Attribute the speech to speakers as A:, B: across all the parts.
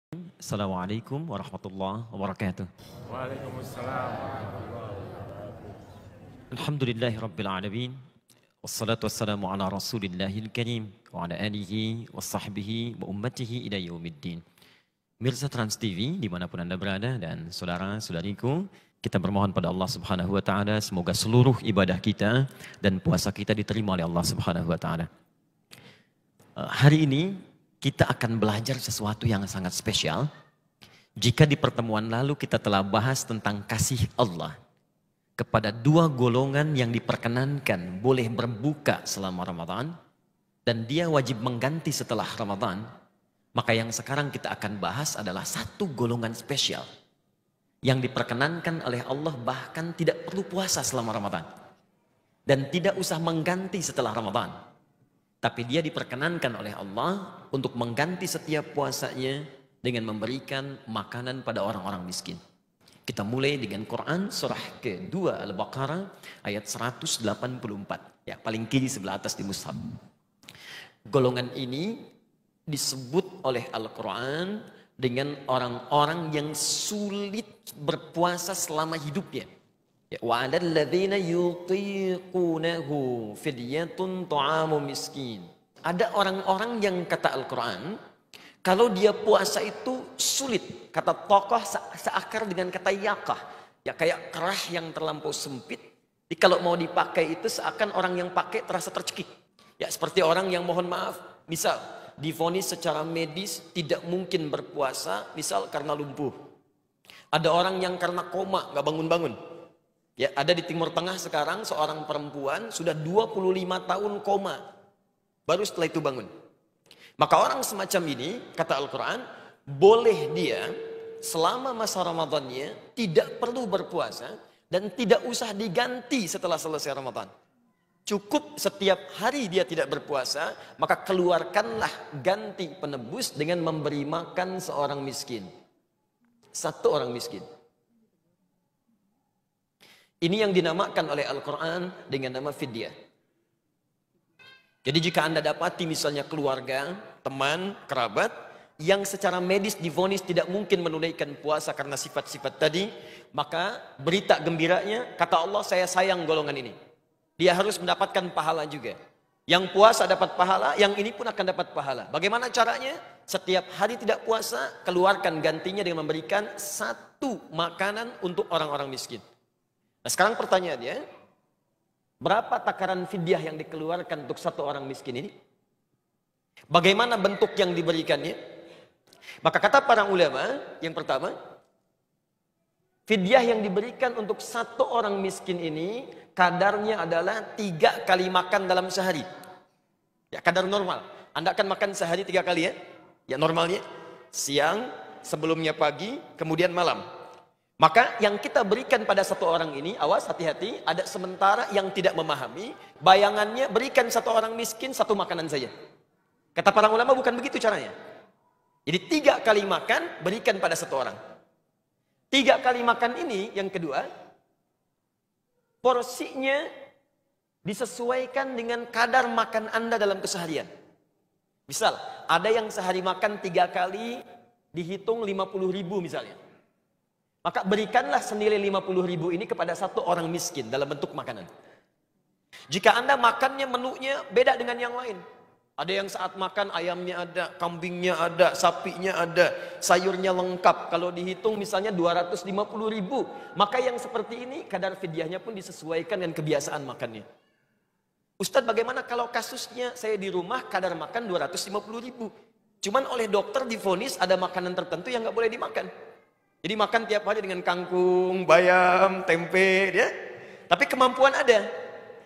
A: Assalamualaikum warahmatullahi wabarakatuh.
B: Waalaikumsalam.
A: Alhamdulillahi rabbil alamin. Wassalatu wassalamu ala rasulillahil karim. Wa ala alihi wa sahbihi wa ummatihi ila yaumiddin. Mirza Trans TV dimanapun Anda berada dan saudara-saudariku, kita bermohon pada Allah Subhanahu wa taala semoga seluruh ibadah kita dan puasa kita diterima oleh Allah Subhanahu wa taala. Hari ini kita akan belajar sesuatu yang sangat spesial. Jika di pertemuan lalu kita telah bahas tentang kasih Allah kepada dua golongan yang diperkenankan boleh berbuka selama Ramadan dan dia wajib mengganti setelah Ramadan, maka yang sekarang kita akan bahas adalah satu golongan spesial yang diperkenankan oleh Allah bahkan tidak perlu puasa selama Ramadan dan tidak usah mengganti setelah Ramadan. Tapi dia diperkenankan oleh Allah untuk mengganti setiap puasanya dengan memberikan makanan pada orang-orang miskin. Kita mulai dengan Quran surah ke-2 Al-Baqarah ayat 184. Ya, paling kiri sebelah atas di mushaf. Golongan ini disebut oleh Al-Quran dengan orang-orang yang sulit berpuasa selama hidupnya. Wa 'alal ladzina yutiqunahu fidyatun ta'amu miskin. Ada orang-orang yang kata Al-Quran, kalau dia puasa itu sulit. Kata tokoh seakar dengan kata yakah. Ya kayak kerah yang terlampau sempit. Jadi kalau mau dipakai itu seakan orang yang pakai terasa tercekik. Ya seperti orang yang mohon maaf, misal divonis secara medis tidak mungkin berpuasa, misal karena lumpuh. Ada orang yang karena koma, nggak bangun-bangun. Ya, ada di Timur Tengah sekarang seorang perempuan sudah 25 tahun koma. Baru setelah itu bangun. Maka orang semacam ini, kata Al-Quran, boleh dia selama masa Ramadannya tidak perlu berpuasa dan tidak usah diganti setelah selesai Ramadan. Cukup setiap hari dia tidak berpuasa, maka keluarkanlah ganti penebus dengan memberi makan seorang miskin. Satu orang miskin. Ini yang dinamakan oleh Al-Quran dengan nama fidyah. Jadi jika Anda dapati misalnya keluarga, teman, kerabat, yang secara medis divonis tidak mungkin menunaikan puasa karena sifat-sifat tadi, maka berita gembiranya, kata Allah, saya sayang golongan ini. Dia harus mendapatkan pahala juga. Yang puasa dapat pahala, yang ini pun akan dapat pahala. Bagaimana caranya? Setiap hari tidak puasa, keluarkan gantinya dengan memberikan satu makanan untuk orang-orang miskin. Nah sekarang pertanyaannya, berapa takaran fidyah yang dikeluarkan untuk satu orang miskin ini? Bagaimana bentuk yang diberikannya? Maka kata para ulama, yang pertama, fidyah yang diberikan untuk satu orang miskin ini, kadarnya adalah 3 kali makan dalam sehari. Ya kadar normal. Anda akan makan sehari 3 kali ya? Ya normalnya, siang, sebelumnya pagi, kemudian malam. Maka yang kita berikan pada satu orang ini, awas hati-hati, ada sementara yang tidak memahami, bayangannya berikan satu orang miskin satu makanan saja. Kata para ulama bukan begitu caranya. Jadi 3 kali makan berikan pada satu orang. 3 kali makan ini yang kedua, porsinya disesuaikan dengan kadar makan Anda dalam keseharian. Misal, ada yang sehari makan 3 kali dihitung 50.000 misalnya. Maka berikanlah senilai 50.000 ini kepada satu orang miskin dalam bentuk makanan. Jika Anda makannya menunya beda dengan yang lain. Ada yang saat makan ayamnya ada, kambingnya ada, sapinya ada, sayurnya lengkap. Kalau dihitung misalnya 250.000. Maka yang seperti ini kadar fidyahnya pun disesuaikan dengan kebiasaan makannya. Ustadz bagaimana kalau kasusnya saya di rumah kadar makan 250.000. Cuman oleh dokter divonis ada makanan tertentu yang nggak boleh dimakan. Jadi makan tiap hari dengan kangkung, bayam, tempe, ya. Tapi kemampuan ada.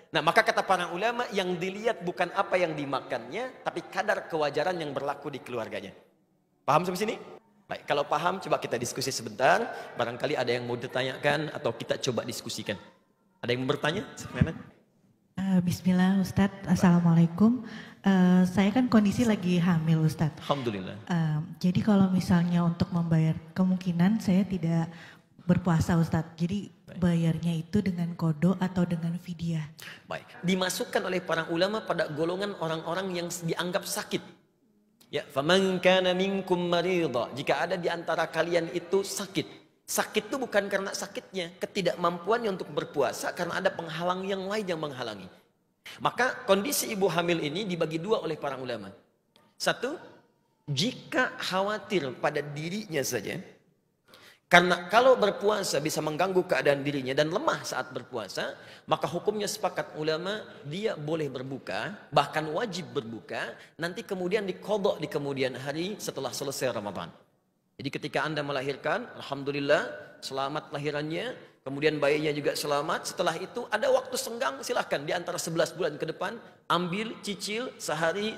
A: Nah, maka kata para ulama yang dilihat bukan apa yang dimakannya, tapi kadar kewajaran yang berlaku di keluarganya. Paham sampai sini? Baik, kalau paham coba kita diskusi sebentar. Barangkali ada yang mau ditanyakan atau kita coba diskusikan. Ada yang mau bertanya?
C: Bismillah Ustadz, Assalamualaikum. Saya kan kondisi lagi hamil Ustadz.
A: Alhamdulillah.
C: Jadi kalau misalnya untuk membayar, kemungkinan saya tidak berpuasa Ustadz. Jadi bayarnya itu dengan kodo atau dengan fidyah.
A: Baik, dimasukkan oleh para ulama pada golongan orang-orang yang dianggap sakit. Ya, faman kana minkum maridha, jika ada di antara kalian itu sakit. Sakit itu bukan karena sakitnya, ketidakmampuannya untuk berpuasa karena ada penghalang yang lain yang menghalangi. Maka kondisi ibu hamil ini dibagi dua oleh para ulama. Satu, jika khawatir pada dirinya saja, karena kalau berpuasa bisa mengganggu keadaan dirinya dan lemah saat berpuasa, maka hukumnya sepakat ulama dia boleh berbuka, bahkan wajib berbuka, nanti kemudian diqadha di kemudian hari setelah selesai Ramadan. Jadi ketika Anda melahirkan, alhamdulillah selamat lahirannya, kemudian bayinya juga selamat, setelah itu ada waktu senggang, silahkan di antara 11 bulan ke depan, ambil, cicil, sehari,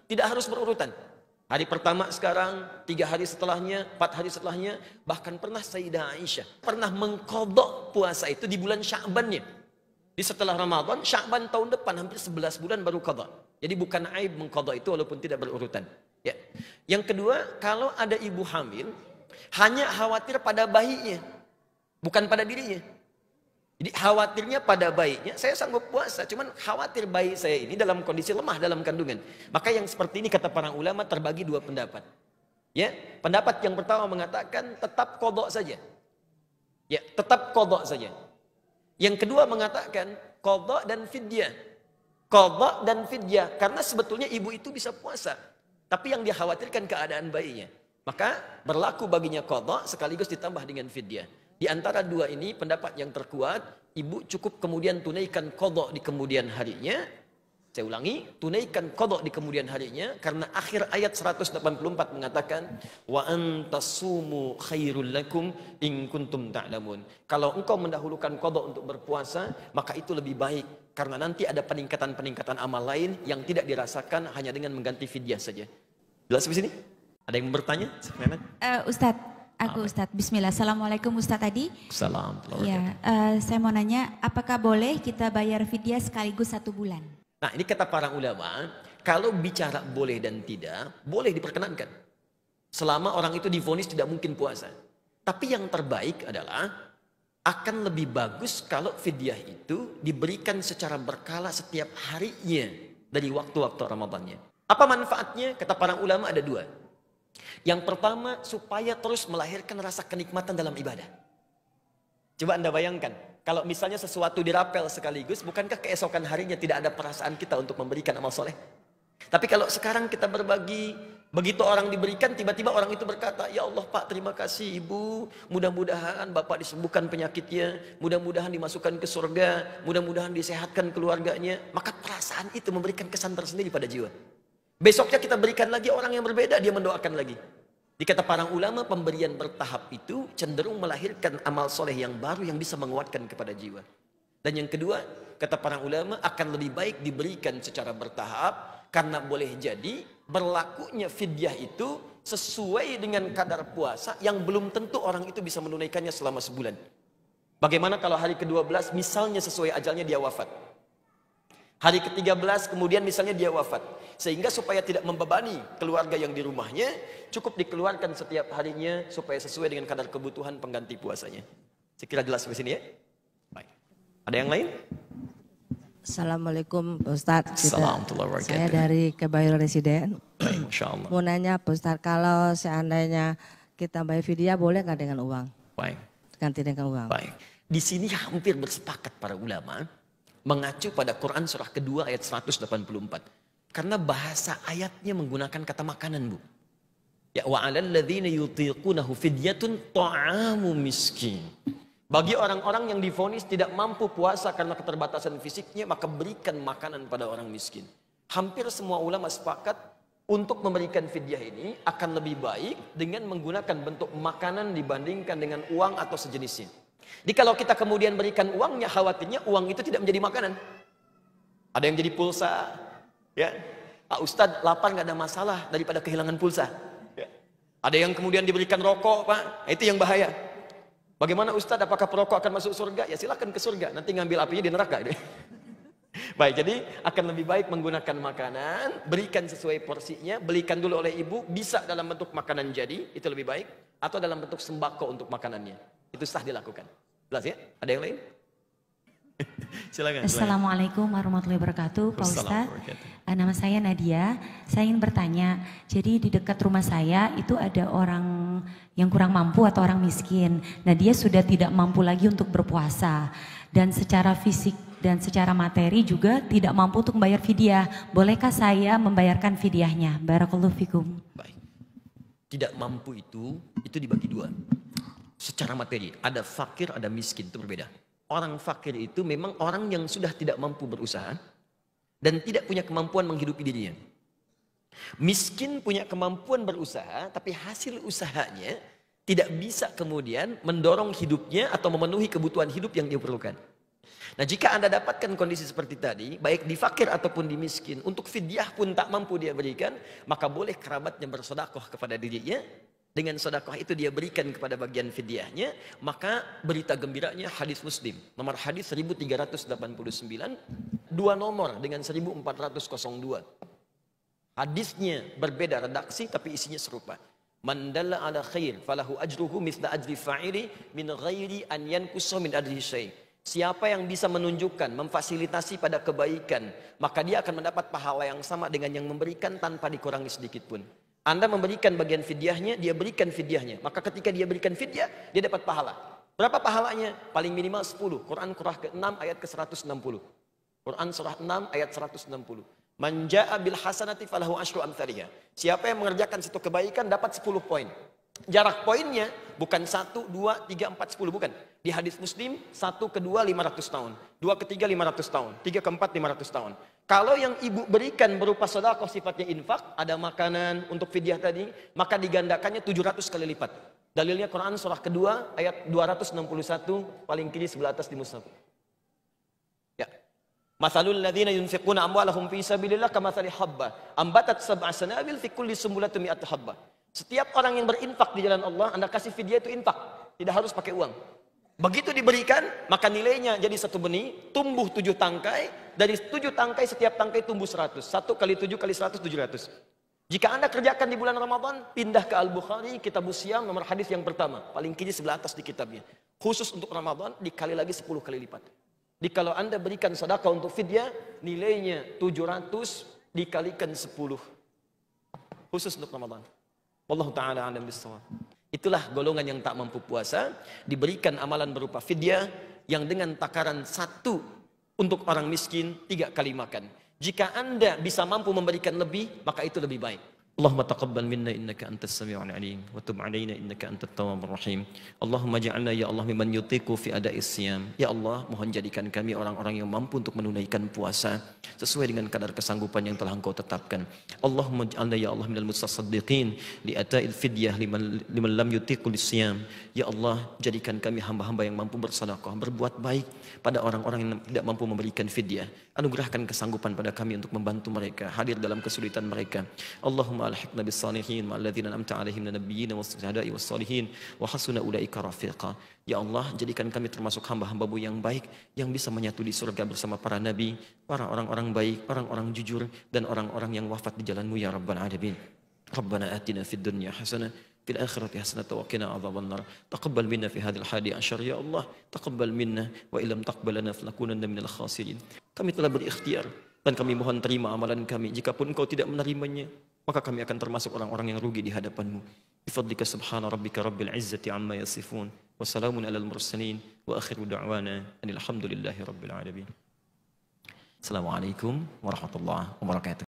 A: tidak harus berurutan. Hari pertama sekarang, 3 hari setelahnya, 4 hari setelahnya, bahkan pernah Sayyidah Aisyah pernah mengqadha puasa itu di bulan Sya'bannya. Di setelah Ramadan, Sya'ban tahun depan hampir 11 bulan baru qadha. Jadi bukan aib mengqadha itu walaupun tidak berurutan. Ya. Yang kedua, kalau ada ibu hamil, hanya khawatir pada bayinya, bukan pada dirinya. Jadi khawatirnya pada bayinya, saya sanggup puasa, cuman khawatir bayi saya ini dalam kondisi lemah dalam kandungan. Maka yang seperti ini kata para ulama terbagi dua pendapat. Ya, pendapat yang pertama mengatakan tetap qadha saja. Ya, tetap qadha saja. Yang kedua mengatakan qadha dan fidyah. Qadha dan fidyah karena sebetulnya ibu itu bisa puasa, tapi yang dikhawatirkan keadaan bayinya. Maka berlaku baginya qadha sekaligus ditambah dengan fidyah. Di antara dua ini pendapat yang terkuat, ibu cukup kemudian tunaikan qadha di kemudian harinya. Saya ulangi, tunaikan qadha di kemudian harinya karena akhir ayat 184 mengatakan wa antasumu khairul lakum in kuntum ta'lamun. Kalau engkau mendahulukan qadha untuk berpuasa, maka itu lebih baik karena nanti ada peningkatan-peningkatan amal lain yang tidak dirasakan hanya dengan mengganti fidyah saja. Jelas di sini? Ada yang bertanya?
D: Ustadz, Ustadz, bismillah. Assalamualaikum Ustadz Adi.
A: Assalamualaikum.
D: Ya, saya mau nanya, apakah boleh kita bayar fidyah sekaligus 1 bulan?
A: Nah, ini kata para ulama, kalau bicara boleh dan tidak, boleh diperkenankan. Selama orang itu divonis tidak mungkin puasa. Tapi yang terbaik adalah, akan lebih bagus kalau fidyah itu diberikan secara berkala setiap harinya dari waktu-waktu Ramadannya. Apa manfaatnya? Kata para ulama ada dua. Yang pertama, supaya terus melahirkan rasa kenikmatan dalam ibadah. Coba Anda bayangkan, kalau misalnya sesuatu dirapel sekaligus, bukankah keesokan harinya tidak ada perasaan kita untuk memberikan amal soleh? Tapi kalau sekarang kita berbagi, begitu orang diberikan, tiba-tiba orang itu berkata, ya Allah Pak, terima kasih Ibu, mudah-mudahan Bapak disembuhkan penyakitnya, mudah-mudahan dimasukkan ke surga, mudah-mudahan disehatkan keluarganya. Maka perasaan itu memberikan kesan tersendiri pada jiwa. Besoknya kita berikan lagi orang yang berbeda, dia mendoakan lagi. Dikata para ulama, pemberian bertahap itu cenderung melahirkan amal soleh yang baru yang bisa menguatkan kepada jiwa. Dan yang kedua, kata para ulama, akan lebih baik diberikan secara bertahap, karena boleh jadi berlakunya fidyah itu sesuai dengan kadar puasa yang belum tentu orang itu bisa menunaikannya selama sebulan. Bagaimana kalau hari ke-12 misalnya sesuai ajalnya dia wafat? Hari ke-13 kemudian misalnya dia wafat. Sehingga supaya tidak membebani keluarga yang di rumahnya, cukup dikeluarkan setiap harinya supaya sesuai dengan kadar kebutuhan pengganti puasanya. Saya kira jelas di sini ya. Baik. Ada yang lain?
E: Assalamualaikum Pak Ustadz.
A: Assalamualaikum.
E: Saya dari Kebayoran Residen.
A: Baik, Masya Allah.
E: Mau nanya Pak Ustadz, kalau seandainya kita bayar fidyah boleh nggak dengan uang?
A: Baik.
E: Ganti dengan uang.
A: Baik. Di sini hampir bersepakat para ulama mengacu pada Quran surah kedua ayat 184. Karena bahasa ayatnya menggunakan kata makanan, Bu. Ya wa 'alal ladzina yutiqunahu fidyatun ta'amu miskin. Bagi orang-orang yang divonis tidak mampu puasa karena keterbatasan fisiknya, maka berikan makanan pada orang miskin. Hampir semua ulama sepakat untuk memberikan fidyah ini akan lebih baik dengan menggunakan bentuk makanan dibandingkan dengan uang atau sejenisnya. Jadi kalau kita kemudian berikan uangnya, khawatirnya uang itu tidak menjadi makanan. Ada yang jadi pulsa, ya. Pak Ustadz lapar nggak ada masalah daripada kehilangan pulsa. Ya. Ada yang kemudian diberikan rokok, Pak, itu yang bahaya. Bagaimana Ustadz, apakah perokok akan masuk surga? Ya silakan ke surga, nanti ngambil apinya di neraka. Baik, jadi akan lebih baik menggunakan makanan, berikan sesuai porsinya, belikan dulu oleh ibu, bisa dalam bentuk makanan jadi, itu lebih baik, atau dalam bentuk sembako untuk makanannya. Itu sah dilakukan. Jelas ya? Ada yang lain? Silakan.
D: Assalamualaikum warahmatullahi wabarakatuh, Pak Ustadz. Nama saya Nadia. Saya ingin bertanya, jadi di dekat rumah saya itu ada orang yang kurang mampu atau orang miskin. Nah, dia sudah tidak mampu lagi untuk berpuasa. Dan secara fisik dan secara materi juga tidak mampu untuk membayar fidyah. Bolehkah saya membayarkan fidyahnya? Barakallahu fikum.
A: Baik. Tidak mampu itu dibagi dua. Secara materi, ada fakir, ada miskin, itu berbeda. Orang fakir itu memang orang yang sudah tidak mampu berusaha dan tidak punya kemampuan menghidupi dirinya. Miskin punya kemampuan berusaha, tapi hasil usahanya tidak bisa kemudian mendorong hidupnya atau memenuhi kebutuhan hidup yang dia perlukan. Nah, jika Anda dapatkan kondisi seperti tadi, baik di fakir ataupun di miskin, untuk fidyah pun tak mampu dia berikan, maka boleh kerabatnya bersedekah kepada dirinya. Dengan sedekah itu dia berikan kepada bagian fidyahnya, maka berita gembiranya hadis Muslim. Nomor hadis 1389, dua nomor dengan 1402. Hadisnya berbeda redaksi tapi isinya serupa. Man dalla ala khair falahu ajruhu mithla ajri fa'ili min ghairi an yanqusa min ajrihi syai'. Siapa yang bisa menunjukkan, memfasilitasi pada kebaikan, maka dia akan mendapat pahala yang sama dengan yang memberikan tanpa dikurangi sedikit pun. Anda memberikan bagian fidyahnya, dia berikan fidyahnya. Maka ketika dia berikan fidyah, dia dapat pahala. Berapa pahalanya? Paling minimal 10. Quran surah ke-6 ayat ke-160. Quran surah 6 ayat 160. Man jaa bil hasanati falahu asyru amthaliha. Siapa yang mengerjakan satu kebaikan dapat 10 poin. Jarak poinnya bukan 1, 2, 3, 4, 10. Bukan. Di hadis Muslim, 1 ke 2, 500 tahun. 2 ke 3, 500 tahun. 3 ke 4, 500 tahun. Kalau yang ibu berikan berupa sedekah sifatnya infak, ada makanan untuk fidyah tadi, maka digandakannya 700 kali lipat. Dalilnya Quran surah kedua ayat 261, paling kiri sebelah atas di mushaf. Ya. Mathalul ladzina yunfiquna amwalahum fi sabilillah kamathali habba ambatat sab'a sanabil fi kulli sumbulatin mi'atu habba. Setiap orang yang berinfak di jalan Allah, Anda kasih fidyah itu infak, tidak harus pakai uang. Begitu diberikan, maka nilainya jadi satu benih, tumbuh 7 tangkai, dari 7 tangkai setiap tangkai tumbuh 100. 1 kali 7 kali 100, 700. Jika Anda kerjakan di bulan Ramadan, pindah ke Al-Bukhari, Kitabus Syiyam, nomor hadis yang pertama, paling kiri sebelah atas di kitabnya. Khusus untuk Ramadan, dikali lagi 10 kali lipat. Jadi kalau Anda berikan sedekah untuk fidyah, nilainya 700 dikalikan 10. Khusus untuk Ramadan. Wallahu ta'ala a'lam bissawab. Itulah golongan yang tak mampu puasa, diberikan amalan berupa fidyah yang dengan takaran 1 untuk orang miskin, 3 kali makan. Jika Anda bisa mampu memberikan lebih, maka itu lebih baik. Allahumma taqabbal minna innaka antas sami'ul alim wa tub 'alaina innaka antat tawwabur rahim. Allahumma ja'alna ya Allah mimman yutiqu fi ada'is siyam. Ya Allah, mohon jadikan kami orang-orang yang mampu untuk menunaikan puasa sesuai dengan kadar kesanggupan yang telah Engkau tetapkan. Allahumma ja'alna ya Allah minal mutasaddiqin li ata'il fidyah liman lam yutiqu lisyam. Ya Allah, jadikan kami hamba-hamba yang mampu bersedekah, berbuat baik pada orang-orang yang tidak mampu memberikan fidyah. Anugerahkan kesanggupan pada kami untuk membantu mereka hadir dalam kesulitan mereka. Allahumma alhiqna bis salihin ma'al ladzina an'amta 'alaihim minan nabiyyin was-syuhada'i was-shalihin wa hasuna ulaika rafiqa. Ya Allah, jadikan kami termasuk hamba-hamba-Mu yang baik yang bisa menyatu di surga bersama para nabi, para orang-orang baik, orang-orang jujur dan orang-orang yang wafat di jalan-Mu ya rabbal alamin. Rabbana atina fid dunya hasanah fil akhirati hasanah wa qina adzabannar. Taqabbal minna fi hadzal hadi asyar ya Allah. Taqabbal minna wa illam taqbal lana falakunanna minal khasirin. Kami telah berikhtiar dan kami mohon terima amalan kami. Jikapun Engkau tidak menerimanya, maka kami akan termasuk orang-orang yang rugi di hadapan-Mu. Bifadlika subhana rabbika rabbil izzati amma yasifun wa salamun alal mursalin wa akhiru da'wana alhamdulillahi rabbil alamin. Assalamualaikum warahmatullahi wabarakatuh.